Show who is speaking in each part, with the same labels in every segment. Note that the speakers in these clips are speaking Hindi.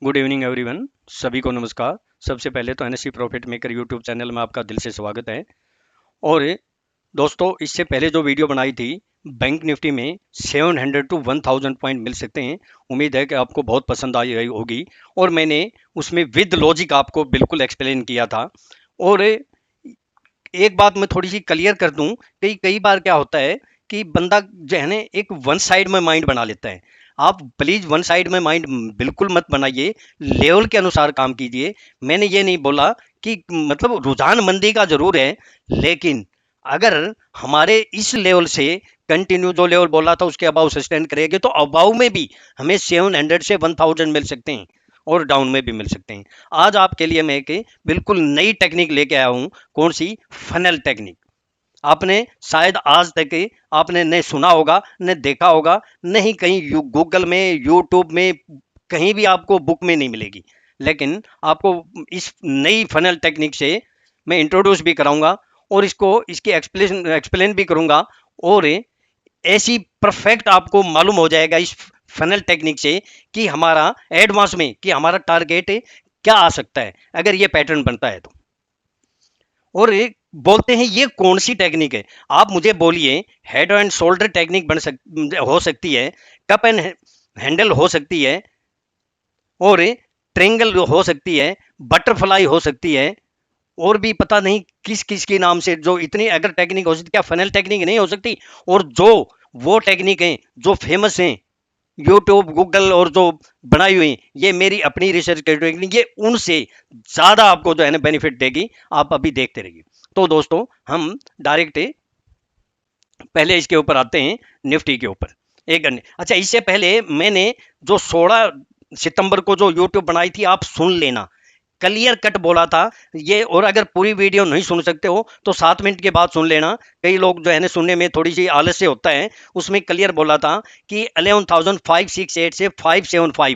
Speaker 1: Good evening everyone. सभी को नमस्कार। सबसे पहले तो NSC profit maker YouTube channel में आपका दिल से स्वागत है। और दोस्तों, इससे पहले जो वीडियो बनाई थी, बैंक निफ्टी में 700 टू 1000 पॉइंट मिल सकते हैं। उम्मीद है कि आपको बहुत पसंद आई रही होगी। और मैंने उसमें विद लॉजिक आपको बिल्कुल एक्सप्लेन किया था। और एक बात मैं थोड़ी सी क्लियर कर दूं कि कई बार क्या होता है कि बंदा जो है ना एक वन साइड में माइंड बना लेता है। आप प्लीज वन साइड में माइंड बिल्कुल मत बनाइए, लेवल के अनुसार काम कीजिए। मैंने ये नहीं बोला कि मतलब रुझान मंदी का जरूर है, लेकिन अगर हमारे इस लेवल से कंटिन्यू जो लेवल बोला था उसके अबाउ सस्टेन करेंगे तो अबाउ में भी हमें 700 से 1000 मिल सकते हैं और डाउन में भी मिल सकते हैं। आज आपके लिए मैं एक बिल्कुल नई टेक्निक लेके आया हूं। कौन सी? Funnel technique. आपने शायद आज तक आपने न सुना होगा, न देखा होगा, नहीं कहीं गूगल में, यूट्यूब में, कहीं भी आपको बुक में नहीं मिलेगी। लेकिन आपको इस नई फनल टेक्निक से मैं इंट्रोड्यूस भी कराऊंगा और इसकी एक्सप्लेन भी करूंगा। और ऐसी परफेक्ट आपको मालूम हो जाएगा इस फनल टेक्निक से कि हमारा एडवांस में कि हमारा टारगेट क्या आ सकता है अगर ये पैटर्न बनता है तो। और एक बोलते हैं ये कौन सी टेक्निक है? आप मुझे बोलिए। हेड एंड शोल्डर टेक्निक हो सकती है, कप एंड हैंडल हो सकती है, और ट्रेंगल हो सकती है, बटरफ्लाई हो सकती है, और भी पता नहीं किस किस के नाम से। जो इतनी अगर टेक्निक हो सकती, क्या फनल टेक्निक नहीं हो सकती? और जो वो टेक्निक है जो फेमस है यूट्यूब, गूगल और जो बनाई हुई, ये मेरी अपनी रिसर्च की टेक्निक, ये उनसे ज्यादा आपको जो है ना बेनिफिट देगी। आप अभी देखते रहिए। तो दोस्तों, हम डायरेक्ट पहले इसके ऊपर आते हैं, निफ्टी के ऊपर। एक घंटे अच्छा, इससे पहले मैंने जो 16 सितंबर को जो यूट्यूब बनाई थी, आप सुन लेना, क्लियर कट बोला था ये। और अगर पूरी वीडियो नहीं सुन सकते हो तो 7 मिनट के बाद सुन लेना। कई लोग जो है ना सुनने में थोड़ी सी आलस्य होता है। उसमें क्लियर बोला था कि 11,568 से 575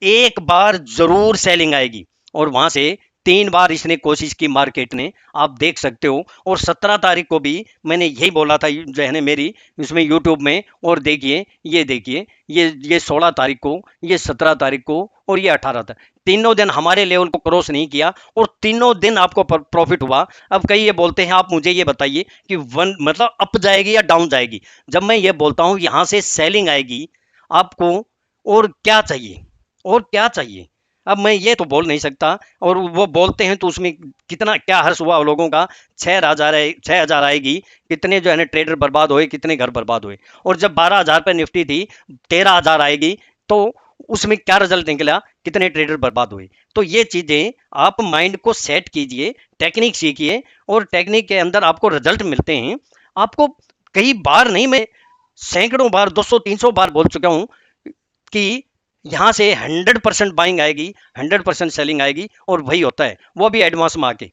Speaker 1: एक बार जरूर सेलिंग आएगी। और वहां से 3 बार इसने कोशिश की मार्केट ने, आप देख सकते हो। और 17 तारीख को भी मैंने यही बोला था जो है ना मेरी इसमें यूट्यूब में। और देखिए, ये देखिए, ये 16 तारीख को, ये 17 तारीख को, और ये 18 तारीख, तीनों दिन हमारे लेवल को क्रॉस नहीं किया और तीनों दिन आपको प्रॉफिट हुआ। अब कई ये बोलते हैं, आप मुझे ये बताइए कि वन मतलब अप जाएगी या डाउन जाएगी? जब मैं ये बोलता हूं यहां से सेलिंग आएगी आपको, और क्या चाहिए? और क्या चाहिए? अब मैं ये तो बोल नहीं सकता। और वो बोलते हैं तो उसमें कितना क्या हर्ष हुआ लोगों का। 6,000 आएगी, कितने जो है ना ट्रेडर बर्बाद हुए, कितने घर बर्बाद हुए। और जब 12,000 पे निफ्टी थी, 13,000 आएगी, तो उसमें क्या रिजल्ट निकला, कितने ट्रेडर बर्बाद हुए। तो ये चीजें आप माइंड को सेट कीजिए, टेक्निक सीखिए, और टेक्निक के अंदर आपको रिजल्ट मिलते हैं। आपको कई बार नहीं, मैं सैकड़ों बार, 200-300 बार बोल चुका हूं कि यहां से 100% बाइंग आएगी, 100% सेलिंग आएगी। और वही होता है, वो भी एडवांस में आके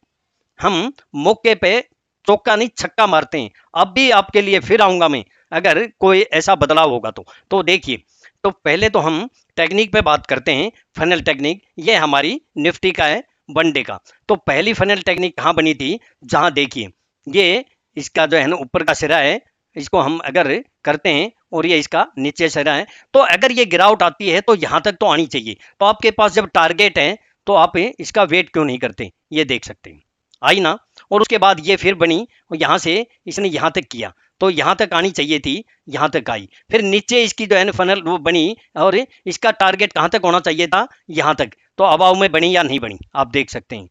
Speaker 1: हम मौके पे चौका नहीं छक्का मारते हैं। अब भी आपके लिए फिर आऊंगा मैं, अगर कोई ऐसा बदलाव होगा तो देखिए। तो पहले तो हम टेक्निक पे बात करते हैं। फनल टेक्निक ये हमारी निफ्टी का है, वन डे का। तो पहली फनल टेक्निक कहाँ बनी थी? जहां देखिए, ये इसका जो है ना ऊपर का सिरा है, इसको हम अगर करते हैं, और ये इसका नीचे सिरा है। तो अगर ये गिरावट आती है तो यहां तक तो आनी चाहिए। तो आपके पास जब टारगेट है तो आप इसका वेट क्यों नहीं करते? ये देख सकते हैं, आई ना। और उसके बाद ये फिर बनी, और यहां से इसने यहां तक किया, तो यहां तक आनी चाहिए थी, यहां तक आई। फिर नीचे इसकी जो है ना फनल वो बनी, और इसका टारगेट कहां तक होना चाहिए था? यहां तक। तो अभाव में बनी या नहीं बनी, आप देख सकते हैं।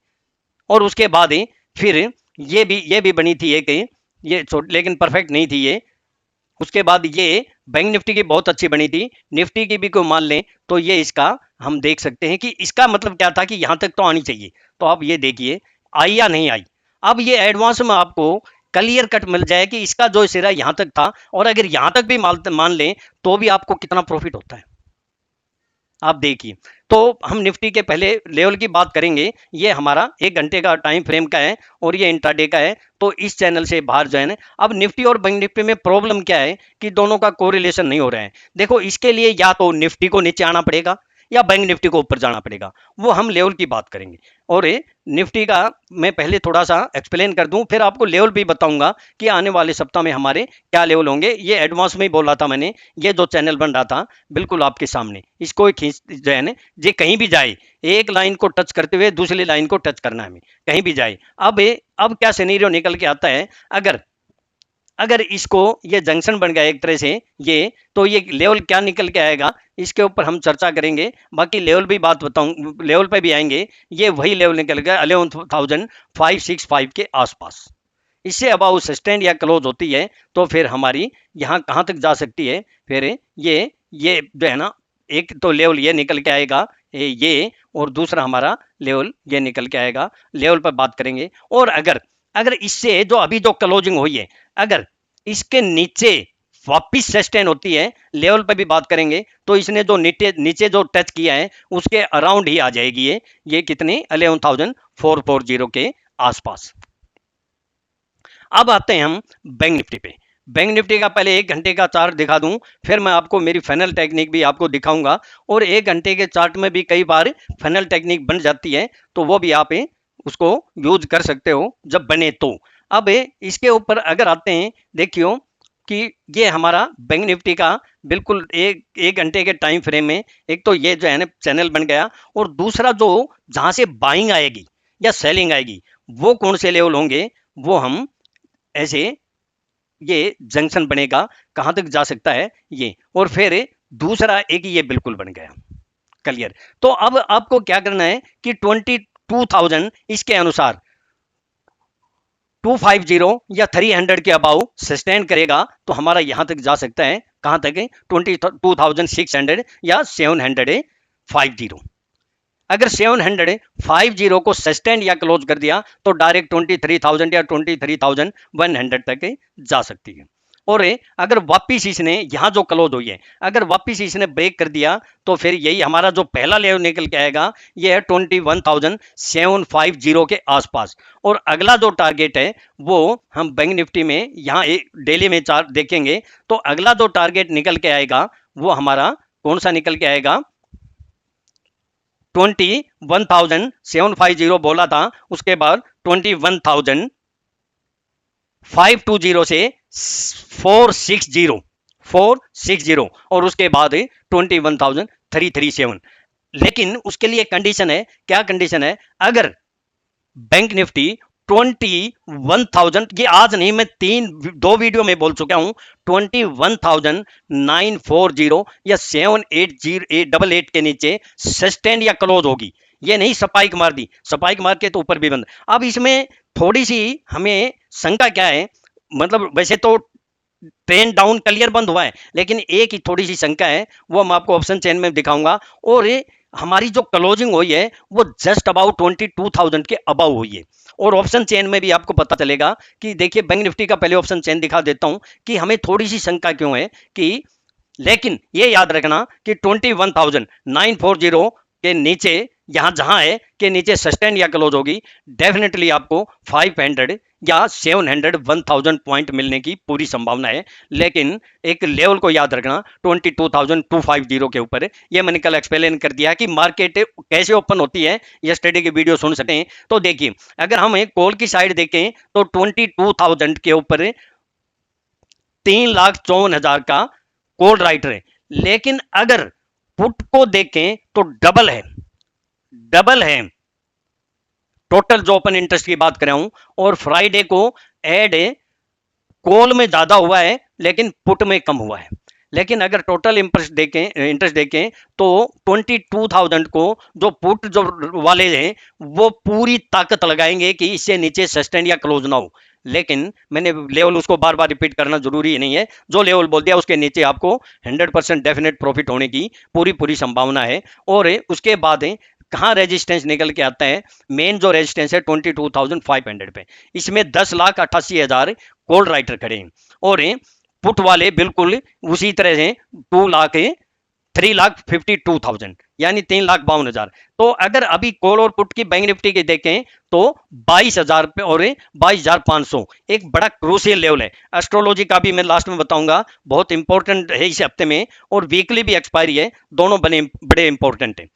Speaker 1: और उसके बाद फिर ये भी बनी थी एक, ये लेकिन परफेक्ट नहीं थी ये। उसके बाद ये बैंक निफ्टी की बहुत अच्छी बनी थी। निफ्टी की भी को मान लें तो ये इसका हम देख सकते हैं कि इसका मतलब क्या था कि यहां तक तो आनी चाहिए। तो आप ये देखिए, आई या नहीं आई। अब ये एडवांस में आपको क्लियर कट मिल जाए कि इसका जो सिरा यहां तक था, और अगर यहां तक भी मान लें तो भी आपको कितना प्रॉफिट होता है, आप देखिए। तो हम निफ्टी के पहले लेवल की बात करेंगे। ये हमारा 1 घंटे का टाइम फ्रेम का है, और ये इंट्राडे का है। तो इस चैनल से बाहर जो है ना, अब निफ्टी और बैंक निफ्टी में प्रॉब्लम क्या है कि दोनों का कोरिलेशन नहीं हो रहा है। देखो, इसके लिए या तो निफ्टी को नीचे आना पड़ेगा, या बैंक निफ्टी को ऊपर जाना पड़ेगा, वो हम लेवल की बात करेंगे। और निफ्टी का मैं पहले थोड़ा सा एक्सप्लेन कर दूं, फिर आपको लेवल भी बताऊंगा कि आने वाले सप्ताह में हमारे क्या लेवल होंगे। ये एडवांस में ही बोला था मैंने, ये जो चैनल बन रहा था बिल्कुल आपके सामने, इसको खींच जो है ना, ये कहीं भी जाए, एक लाइन को टच करते हुए दूसरी लाइन को टच करना है हमें, कहीं भी जाए। अब क्या सिनेरियो निकल के आता है, अगर इसको ये जंक्शन बन गया एक तरह से ये, तो ये लेवल क्या निकल के आएगा, इसके ऊपर हम चर्चा करेंगे। बाकी लेवल भी बात बताऊं, लेवल पे भी आएंगे। ये वही लेवल निकल गया 11,565 के आसपास। इससे अबाउ सस्टेन या क्लोज होती है तो फिर हमारी यहाँ कहाँ तक जा सकती है, फिर ये जो है ना, एक तो लेवल ये निकल के आएगा ये, और दूसरा हमारा लेवल ये निकल के आएगा। लेवल पर बात करेंगे। और अगर इससे जो अभी जो क्लोजिंग हुई है, अगर इसके नीचे वापिस सस्टेन होती है, लेवल पर भी बात करेंगे, तो इसने जो नीचे जो टच किया है उसके अराउंड ही आ जाएगी ये कितने 11,440 के आसपास। अब आते हैं हम बैंक निफ्टी पे। बैंक निफ्टी का पहले 1 घंटे का चार्ट दिखा दूं, फिर मैं आपको मेरी फनल टेक्निक भी आपको दिखाऊंगा। और 1 घंटे के चार्ट में भी कई बार फनल टेक्निक बन जाती है, तो वो भी आप उसको यूज कर सकते हो जब बने तो। अब इसके ऊपर अगर आते हैं, देखियो कि ये हमारा बैंक निफ्टी का बिल्कुल एक घंटे के टाइम फ्रेम में, एक तो ये जो है ना चैनल बन गया, और दूसरा जो जहां से बाइंग आएगी या सेलिंग आएगी वो कौन से लेवल होंगे, वो हम ऐसे ये जंक्शन बनेगा, कहां तक जा सकता है ये, और फिर दूसरा एक ये बिल्कुल बन गया क्लियर। तो अब आपको क्या करना है कि 22,000 इसके अनुसार 250 या 300 के अबाउ सस्टेन करेगा तो हमारा यहां तक जा सकता है, कहां तक है 22,600 या 750। अगर 750 को सस्टेन या क्लोज कर दिया तो डायरेक्ट 23,000 या 23,100 तक जा सकती है। और अगर वापिस इसने यहां जो क्लोज हुई है, अगर वापिस इसने ब्रेक कर दिया तो फिर यही हमारा जो पहला लेवल निकल के आएगा, ये है 21,750 के आसपास। और अगला जो टारगेट है वो हम बैंक निफ्टी में यहाँ डेली में चार्ट देखेंगे, तो अगला जो टारगेट निकल के आएगा वो हमारा कौन सा निकल के आएगा, 21,750 बोला था, उसके बाद 21,520 से 460 और उसके बाद 21,337। लेकिन उसके लिए कंडीशन है, क्या कंडीशन है, अगर बैंक निफ्टी 21,000, ये आज नहीं, मैं 2 वीडियो में बोल चुका हूं, 21,940 या 788 के नीचे सस्टेन या क्लोज होगी, ये नहीं स्पाइक मार दी, स्पाइक मार के तो ऊपर भी बंद। अब इसमें थोड़ी सी हमें शंका क्या है, मतलब वैसे तो ट्रेंड डाउन क्लियर बंद हुआ है, लेकिन एक ही थोड़ी सी शंका है, वो मैं आपको ऑप्शन चेन में दिखाऊंगा। और हमारी जो क्लोजिंग हुई है वो जस्ट अबाउट 22,000 के अबाउ हुई है। और ऑप्शन चेन में भी आपको पता चलेगा कि देखिए, बैंक निफ्टी का पहले ऑप्शन चेन दिखा देता हूं कि हमें थोड़ी सी शंका क्यों है कि, लेकिन ये याद रखना कि 21,940 के नीचे जहां है के नीचे सस्टेन या क्लोज होगी, डेफिनेटली आपको 500 या 700 1000 पॉइंट मिलने की पूरी संभावना है। लेकिन एक लेवल को याद रखना 22,250 के ऊपर। ये मैंने कल एक्सप्लेन कर दिया कि मार्केट कैसे ओपन होती है, यस्टरडे की वीडियो सुन सकते हैं। तो देखिए, अगर हम कॉल की साइड देखें तो 22,000 के ऊपर 3,54,000 का कॉल राइटर है। लेकिन अगर पुट को देखें तो डबल है टोटल जो ओपन इंटरेस्ट की बात कर रहा हूं। और फ्राइडे को एड कॉल में ज्यादा हुआ है लेकिन पुट में कम हुआ है। लेकिन अगर टोटल इंटरेस्ट देखें तो 22,000 को जो पुट जो वाले हैं वो पूरी ताकत लगाएंगे कि इससे नीचे सस्टेन या क्लोज ना हो। लेकिन मैंने लेवल उसको बार बार रिपीट करना जरूरी नहीं है, जो लेवल बोल दिया उसके नीचे आपको 100% डेफिनेट प्रॉफिट होने की पूरी संभावना है। और उसके बाद कहां रेजिस्टेंस निकल के आता है, मेन जो रेजिस्टेंस है 22,500 पे, इसमें 10,88,000 कॉल राइटर खड़े हैं। और पुट वाले बिल्कुल उसी तरह से 2 लाख 3,52,000 यानी 3,52,000। तो अगर अभी कॉल और पुट की बैंक निफ्टी की देखें तो 22,000 पे और 22,500 एक बड़ा क्रूशियल लेवल है। एस्ट्रोलॉजी का भी मैं लास्ट में बताऊंगा, बहुत इंपॉर्टेंट है इस हफ्ते में, और वीकली भी एक्सपायरी है, दोनों बड़े इंपॉर्टेंट है।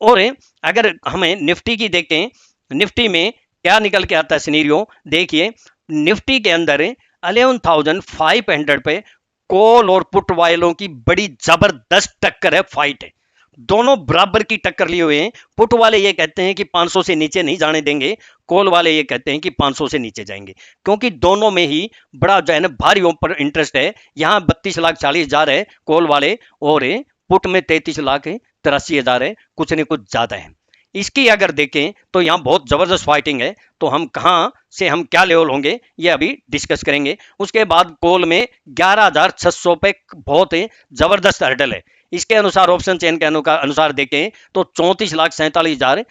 Speaker 1: और अगर हमें निफ्टी की देखें, निफ्टी में क्या निकल के आता है सिनेरियो देखिए। निफ्टी के अंदर 11,500 पे कॉल और पुट वालों की बड़ी जबरदस्त टक्कर है, फाइट है, दोनों बराबर की टक्कर लिए हुए हैं। पुट वाले ये कहते हैं कि 500 से नीचे नहीं जाने देंगे, कॉल वाले ये कहते हैं कि 500 से नीचे जाएंगे, क्योंकि दोनों में ही बड़ा जो है ना भारी ऊपर इंटरेस्ट है। यहां 32,40,000 है कॉल वाले, और पुट में 33,83,000 है, कुछ न कुछ ज्यादा है। इसकी अगर देखें तो यहाँ बहुत जबरदस्त फाइटिंग है। तो हम कहाँ से हम क्या लेवल होंगे ये अभी डिस्कस करेंगे। उसके बाद कॉल में 11,600 पे बहुत जबरदस्त हर्डल है। इसके अनुसार ऑप्शन चेन के अनुसार देखें तो 34,47,000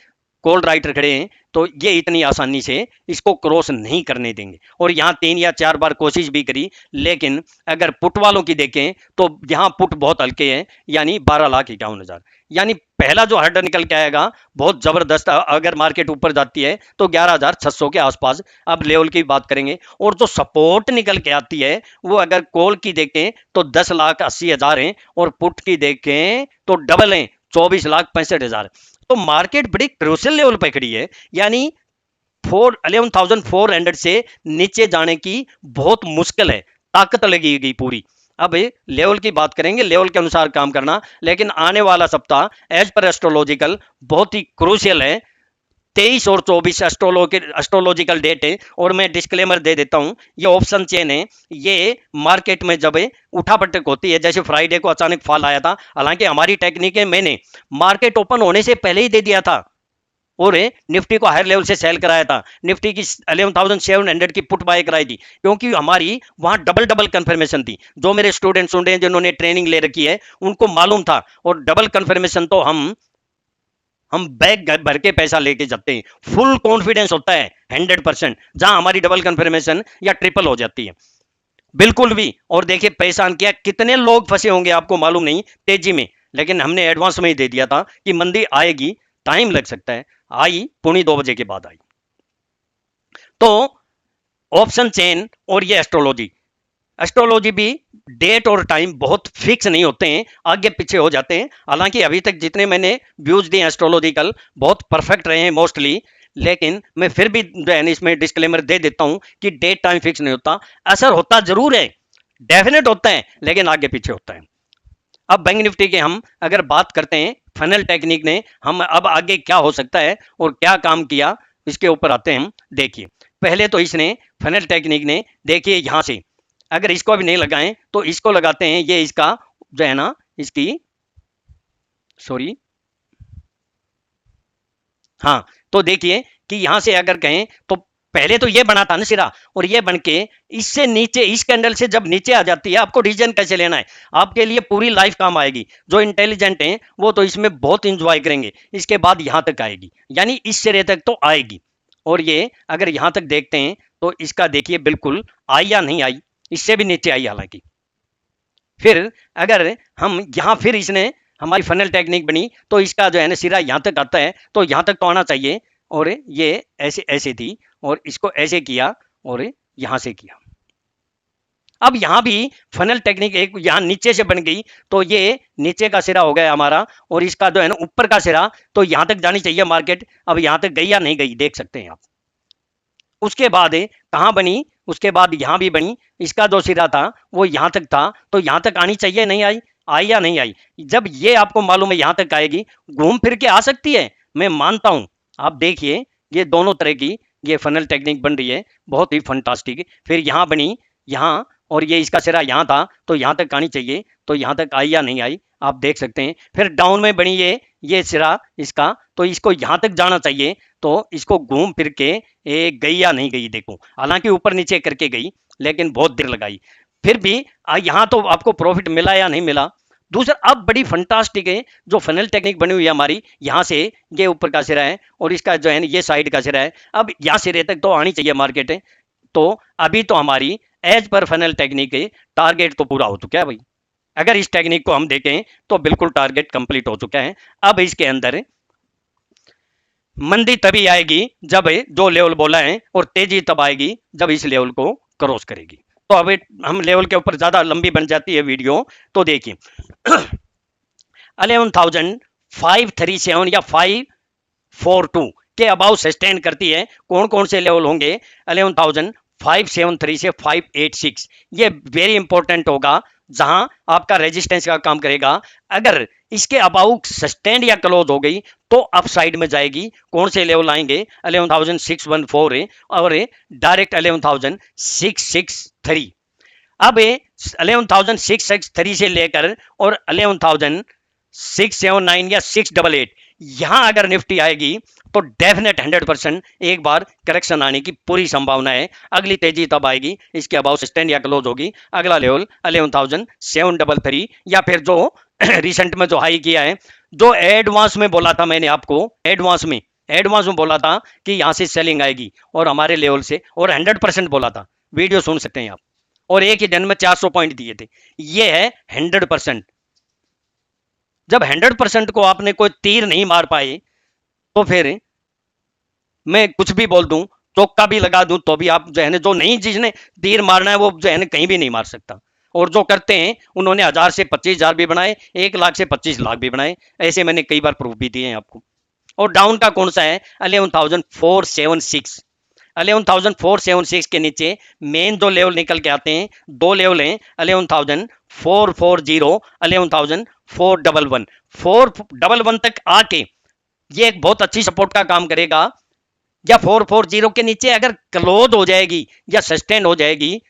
Speaker 1: कॉल राइटर खड़े हैं, तो ये इतनी आसानी से इसको क्रॉस नहीं करने देंगे। और यहाँ 3 या 4 बार कोशिश भी करी, लेकिन अगर पुट वालों की देखें तो यहाँ पुट बहुत हल्के हैं, यानी 12,51,000, यानी पहला जो हर्डल निकल के आएगा बहुत जबरदस्त। अगर मार्केट ऊपर जाती है तो 11,600 के आसपास अब लेवल की बात करेंगे। और जो सपोर्ट निकल के आती है वो अगर कॉल की देखें तो 10,80,000 है, और पुट की देखें तो डबल है, 24,65,000। तो मार्केट बड़ी क्रूशियल लेवल पे खड़ी है, यानी 11,400 से नीचे जाने की बहुत मुश्किल है, ताकत लगेगी पूरी। अब लेवल की बात करेंगे, लेवल के अनुसार काम करना। लेकिन आने वाला सप्ताह एज पर एस्ट्रोलॉजिकल बहुत ही क्रूशियल है। 23 और 24 एस्ट्रोलॉजिकल डेट है, और मैं डिस्क्लेमर दे देता हूं, ये ऑप्शन चेन है, ये मार्केट में जब उठापटक होती है, जैसे फ्राइडे को अचानक फॉल आया था, हालांकि हमारी टेक्निक है, मैंने मार्केट ओपन होने से पहले ही दे दिया था और निफ्टी को हायर लेवल से सेल कराया था। निफ्टी की 11,700 की पुट बाय कराई थी, क्योंकि हमारी वहां डबल डबल कंफर्मेशन थी। जो मेरे स्टूडेंट्स सुन रहे हैं जिन्होंने ट्रेनिंग ले रखी है उनको मालूम था। और डबल कंफर्मेशन तो हम बैग भर के पैसा लेके जाते हैं, फुल कॉन्फिडेंस होता है 100%, जहां हमारी डबल कंफर्मेशन या ट्रिपल हो जाती है बिल्कुल भी। और देखिए परेशान किया, कितने लोग फंसे होंगे आपको मालूम नहीं तेजी में, लेकिन हमने एडवांस में ही दे दिया था कि मंदी आएगी, टाइम लग सकता है। आई 2:45 के बाद आई। तो ऑप्शन चेन और ये एस्ट्रोलॉजी भी डेट और टाइम बहुत फिक्स नहीं होते हैं, आगे पीछे हो जाते हैं। हालांकि अभी तक जितने मैंने व्यूज दिए एस्ट्रोलॉजिकल बहुत परफेक्ट रहे हैं मोस्टली, लेकिन मैं फिर भी जो है इसमें डिस्क्लेमर दे देता हूं कि डेट टाइम फिक्स नहीं होता। असर होता जरूर है, डेफिनेट होता है, लेकिन आगे पीछे होता है। अब बैंक निफ्टी के हम अगर बात करते हैं, फनल टेक्निक ने हम अब आगे क्या हो सकता है और क्या काम किया, इसके ऊपर आते हैं हम। देखिए पहले तो इसने फनल टेक्निक ने, देखिए यहां से अगर इसको भी नहीं लगाएं तो इसको लगाते हैं, ये इसका जो है ना इसकी सॉरी हाँ, तो देखिए कि यहां से अगर कहें तो पहले तो ये बना था ना सिरा, और ये बन के इससे नीचे इस कैंडल से जब नीचे आ जाती है, आपको डिसीजन कैसे लेना है, आपके लिए पूरी लाइफ काम आएगी। जो इंटेलिजेंट हैं वो तो इसमें बहुत इंजॉय करेंगे। इसके बाद यहां तक आएगी, यानी इस सिरे तक तो आएगी। और ये अगर यहां तक देखते हैं तो इसका देखिए बिल्कुल आई या नहीं आई, इससे भी नीचे आई हालांकि। फिर अगर हम यहाँ फिर इसने हमारी फनल टेक्निक बनी तो इसका जो है ना सिरा यहाँ तक आता है, तो यहाँ तक तो आना चाहिए। और ये ऐसे ऐसे थी और इसको ऐसे किया और यहाँ से किया। अब यहाँ भी फनल टेक्निक एक यहाँ नीचे से बन गई, तो ये नीचे का सिरा हो गया हमारा, और इसका जो है ना ऊपर का सिरा तो यहाँ तक जानी चाहिए मार्केट। अब यहाँ तक गई या नहीं गई देख सकते हैं आप। उसके बाद कहाँ बनी, उसके बाद यहाँ भी बनी, इसका जो सिरा था वो यहाँ तक था, तो यहाँ तक आनी चाहिए, नहीं आई, आई या नहीं आई। जब ये आपको मालूम है यहाँ तक आएगी, घूम फिर के आ सकती है, मैं मानता हूं। आप देखिए ये दोनों तरह की ये फनल टेक्निक बन रही है, बहुत ही फंटास्टिक। फिर यहाँ बनी यहाँ, और ये इसका सिरा यहाँ था तो यहाँ तक आनी चाहिए, तो यहाँ तक आई या नहीं आई आप देख सकते हैं। फिर डाउन में बनी ये सिरा इसका, तो इसको यहाँ तक जाना चाहिए, तो इसको घूम फिर के गई या नहीं गई देखो। हालांकि ऊपर नीचे करके गई, लेकिन बहुत देर लगाई। फिर भी यहाँ तो आपको प्रॉफिट मिला या नहीं मिला। दूसरा अब बड़ी फंटास्टिक है जो फनल टेक्निक बनी हुई है हमारी, यहाँ से ये ऊपर का सिरा है और इसका जो है ये साइड का सिरा है। अब यहाँ सिरे तक तो आनी चाहिए मार्केट है। तो अभी तो हमारी as per funnel technique target तो पूरा हो चुका है भाई, अगर इस टेक्निक को हम देखें तो बिल्कुल टारगेट कंप्लीट हो चुका है। अब इसके अंदर मंदी तभी आएगी जब जो लेवल बोला है, और तेजी तब आएगी जब इस लेवल को क्रॉस करेगी। तो अब हम लेवल के ऊपर ज्यादा लंबी बन जाती है वीडियो, तो देखिए 11,537 या 542 के अबाउ सस्टेन करती है। कौन कौन से लेवल होंगे? 11,573 से 586, ये वेरी इंपॉर्टेंट होगा, जहां आपका रेजिस्टेंस का काम करेगा। अगर इसके अबाउ सस्टेन या क्लोज हो गई तो अप साइड में जाएगी। कौन से लेवल आएंगे? 11,614 और डायरेक्ट 11,663। अब 11,663 से लेकर और 11,679 या 688, यहां अगर निफ्टी आएगी तो डेफिनेट 100% एक बार करेक्शन आने की पूरी संभावना है। अगली तेजी तब आएगी इसके अबाउ सस्टेन या क्लोज होगी। अगला लेवल 11,733, या फिर जो रिसेंट में जो हाई किया है, जो एडवांस में बोला था मैंने आपको, एडवांस में बोला था कि यहां से सेलिंग आएगी और हमारे लेवल से, और 100% बोला था, वीडियो सुन सकते हैं आप, और एक ही दिन में 400 पॉइंट दिए थे। ये है 100%। जब 100% को आपने कोई तीर नहीं मार पाए तो फिर मैं कुछ भी बोल दूं, चौका भी लगा दूं, तो भी आप जो है ना, जो नहीं जिसने तीर मारना है वो जो है ना कहीं भी नहीं मार सकता। और जो करते हैं उन्होंने 1000 से 25,000 भी बनाए, 1 लाख से 25 लाख भी बनाए, ऐसे मैंने कई बार प्रूफ भी दिए हैं आपको। और डाउन का कौन सा है? 11,476। 11,476 के नीचे मेन जो लेवल निकल के आते हैं, दो लेवल हैं, 11,440, 11,411। 411 तक आके ये एक बहुत अच्छी सपोर्ट का काम करेगा। या 440 के नीचे अगर क्लोज हो जाएगी या सस्टेन हो जाएगी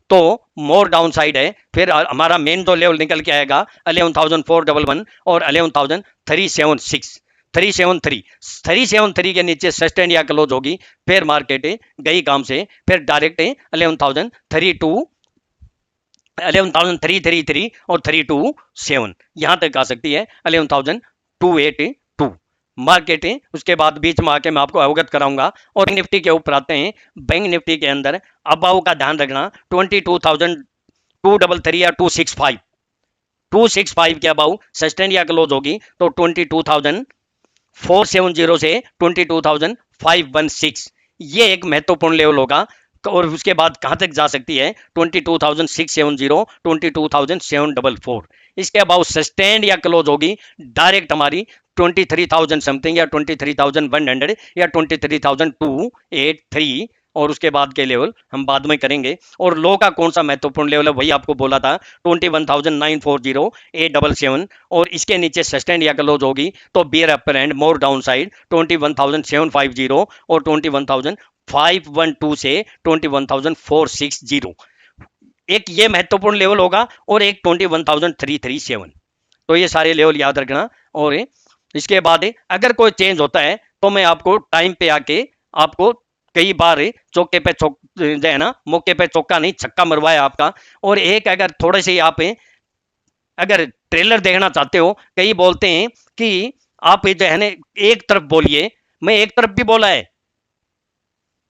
Speaker 1: तो मोर डाउन साइड है। फिर हमारा मेन जो लेवल निकल के आएगा 11,411 और 11,376, 373 के नीचे सस्टेन या क्लोज होगी, फिर मार्केट गई काम से, फिर डायरेक्ट 11,333 और 327 यहां तक आ सकती है। 11,282 मार्केट है। उसके बाद बीच में आके मैं आपको अवगत कराऊंगा। और निफ्टी के ऊपर आते हैं। बैंक निफ्टी के अंदर अबाव का ध्यान रखना, 22,233 या 265 के अबाव सस्टेन या क्लोज होगी तो 22,470 से 22,516 ये एक महत्वपूर्ण लेवल होगा। और उसके बाद कहां तक जा सकती है? 22,670, 22,744। इसके अबाउ सस्टेन या क्लोज होगी डायरेक्ट हमारी 23,000 समथिंग या 23,100 या 23,283। और उसके बाद के लेवल हम बाद में करेंगे। और लो का कौन सा महत्वपूर्ण लेवल है वही आपको बोला था, 21,940, 877। और इसके नीचे सस्टेन या क्लोज होगी तो bear upper and more downside 21,750 और 21,512 से 21,460। एक ये महत्वपूर्ण लेवल होगा और एक 21,337। तो ये सारे लेवल याद रखना। और इसके बाद अगर कोई चेंज होता है तो मैं आपको टाइम पे आके आपको कई बार चौके पे जो है ना, मौके पे चौका नहीं छक्का मरवाया आपका। और एक अगर थोड़े से आप अगर ट्रेलर देखना चाहते हो, कई बोलते हैं कि आप जो है ना एक तरफ बोलिए, मैं एक तरफ भी बोला है,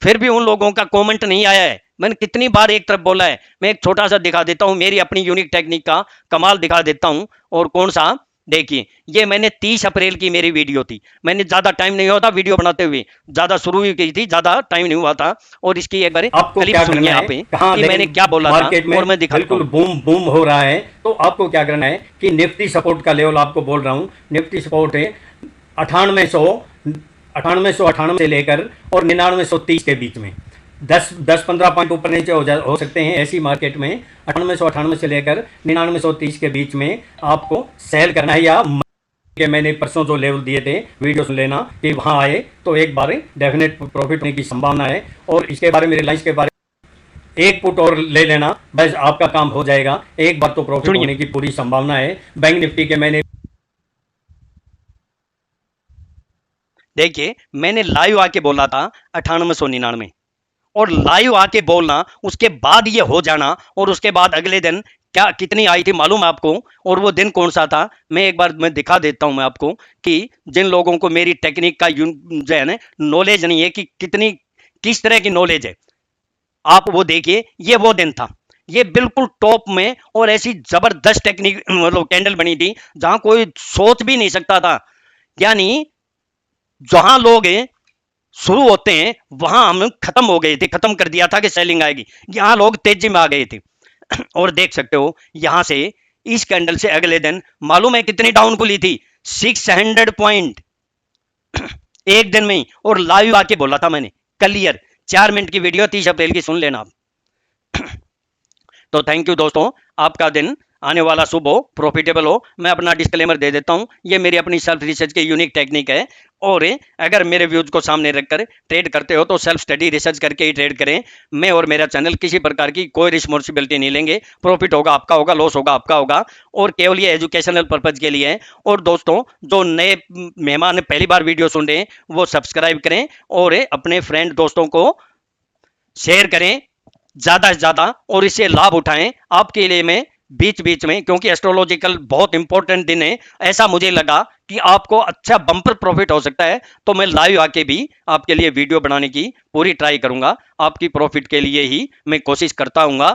Speaker 1: फिर भी उन लोगों का कमेंट नहीं आया है। मैंने कितनी बार एक तरफ बोला है। मैं एक छोटा सा दिखा देता हूं, मेरी अपनी यूनिक टेक्निक का कमाल दिखा देता हूं। और कौन सा? देखिए, ये मैंने 30 अप्रैल की मेरी वीडियो थी। मैंने ज्यादा टाइम नहीं हुआ था वीडियो बनाते हुए, ज्यादा शुरू ही की थी, ज्यादा टाइम नहीं हुआ था। और इसकी एक बार क्लिप सुनिए यहाँ पे कि मैंने क्या बोला था और मैं दिखा
Speaker 2: बिल्कुल बूम बूम हो रहा है। तो आपको क्या करना है कि निफ्टी सपोर्ट का लेवल आपको बोल रहा हूँ। निफ्टी सपोर्ट है 9898 से लेकर और 9930 के बीच में। 10-15 पॉइंट ऊपर नीचे हो सकते हैं ऐसी मार्केट में। 9898 से लेकर 9930 के बीच में आपको सेल करना है। या कि मैंने परसों जो लेवल दिए थे वीडियो सुन लेना कि वहां आए तो एक बार डेफिनेट प्रॉफिट होने की संभावना है। और इसके बारे में रिलायंस के बारे में एक पुट और ले लेना, बस आपका काम हो जाएगा। एक बार तो प्रॉफिट होने की पूरी संभावना है। बैंक निफ्टी के मैंने
Speaker 1: देखिए, मैंने लाइव आके बोला था 9899, और लाइव आके बोलना, उसके बाद ये हो जाना, और उसके बाद अगले दिन क्या कितनी आई थी मालूम है आपको? और वो दिन कौन सा था? मैं एक बार मैं दिखा देता हूं मैं आपको कि जिन लोगों को मेरी टेक्निक का जो है ना नॉलेज नहीं है कि कितनी किस तरह की नॉलेज है, आप वो देखिए। ये वो दिन था, ये बिल्कुल टॉप में, और ऐसी जबरदस्त टेक्निक मतलब कैंडल बनी थी जहां कोई सोच भी नहीं सकता था। यानी जहां लोग शुरू होते हैं वहां हम खत्म हो गए थे, खत्म कर दिया था कि सेलिंग आएगी, यहां लोग तेजी में आ गए थे। और देख सकते हो यहां से इस कैंडल से अगले दिन मालूम है कितनी डाउन खुली थी, 600 पॉइंट एक दिन में ही। और लाइव आके बोला था मैंने, क्लियर 4 मिनट की वीडियो 30 अप्रैल की, सुन लेना आप। तो थैंक यू दोस्तों, आपका दिन आने वाला शुभ हो, प्रॉफिटेबल हो। मैं अपना डिस्क्लेमर दे देता हूं, ये मेरी अपनी सेल्फ रिसर्च की यूनिक टेक्निक है। और अगर मेरे व्यूज को सामने रखकर ट्रेड करते हो तो सेल्फ स्टडी रिसर्च करके ही ट्रेड करें। मैं और मेरा चैनल किसी प्रकार की कोई रिस्पॉन्सिबिलिटी नहीं लेंगे। प्रॉफिट होगा आपका होगा, लॉस होगा आपका होगा, और केवल ये एजुकेशनल पर्पज के लिए है। और दोस्तों जो नए मेहमान पहली बार वीडियो सुन रहे हैं वो सब्सक्राइब करें और अपने फ्रेंड दोस्तों को शेयर करें ज्यादा से ज्यादा, और इससे लाभ उठाएं। आपके लिए मैं बीच बीच में, क्योंकि एस्ट्रोलॉजिकल बहुत इंपॉर्टेंट दिन है, ऐसा मुझे लगा कि आपको अच्छा बम्पर प्रॉफिट हो सकता है, तो मैं लाइव आके भी आपके लिए वीडियो बनाने की पूरी ट्राई करूंगा। आपकी प्रॉफिट के लिए ही मैं कोशिश करता हूंगा।